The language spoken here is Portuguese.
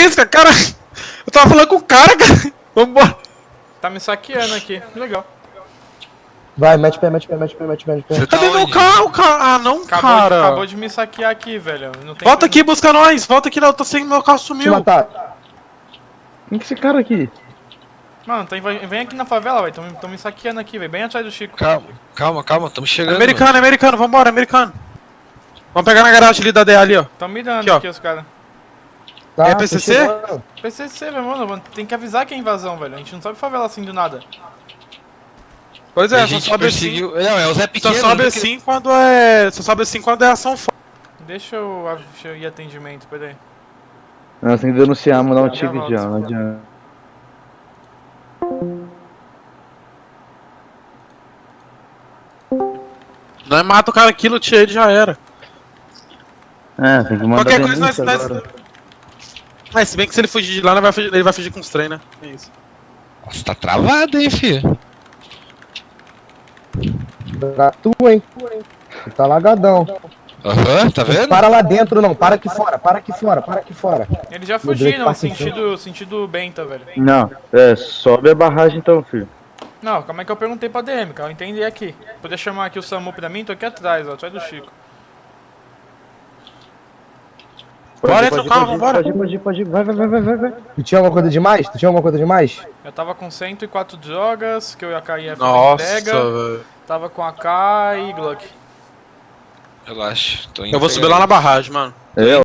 isso, cara? Eu tava falando com o cara, cara. Vambora. Tá me saqueando aqui. Legal. Vai, mete pé, mete pé, mete pé, mete pé, mete pé. Você tá Cadê meu onde? carro, cara? Ah, não, cara. Acabou de me saquear aqui, velho. Não tem Volta como- aqui, busca nós. Volta aqui, não. Eu tô sem meu carro Deixa sumiu. eu matar. Quem que é esse cara aqui? Mano, vem aqui na favela, velho. Tão me saqueando aqui, velho. Bem atrás do Chico. Calma, estamos chegando. Americano, vambora, americano. Vamos pegar na garagem ali da DA ali, ó. Tão me dando Aqui, ó. aqui os caras. Tá, É tô PCC? chegando. PCC, meu mano. Tem que avisar que é invasão, velho. A gente não sobe favela assim do nada. Pois A é, só gente sobe assim. perseguiu. Não, é o Zé Só Pequeno. sobe assim quando é. Só sobe assim quando é ação forte. Deixa eu ir atendimento, peraí. Nós tem que denunciar, mandar um Já ticket volto. já, não adianta. Nós mata o cara aqui, luteia ele já era. É, tem que mandar Qualquer coisa nós. denúncia agora. Mas se bem que se ele fugir de lá, ele vai fugir com os trem, né? É isso. Nossa, tá travado, hein, filho. Pra tu, hein? Tu tá lagadão. Aham, tá vendo? Para lá dentro não, para aqui fora, para aqui fora, para aqui fora. Eles já Meu Deus, fugiram, passa em sentido Benta, velho. Não, sobe a barragem então, filho. Não, como é que eu perguntei pra DM, cara? Eu entendi aqui. Poder chamar aqui o SAMU pra mim? Tô aqui atrás, ó, atrás do Chico. Bora, entra no carro, vambora. Pode ir, vai. Tu tinha alguma coisa demais? Eu tava com 104 drogas, que eu ia cair a Nossa, entrega. velho. Tava com AK e Glock. Relaxa, tô indo. Eu vou pegar subir lá na eles. barragem, mano. Eu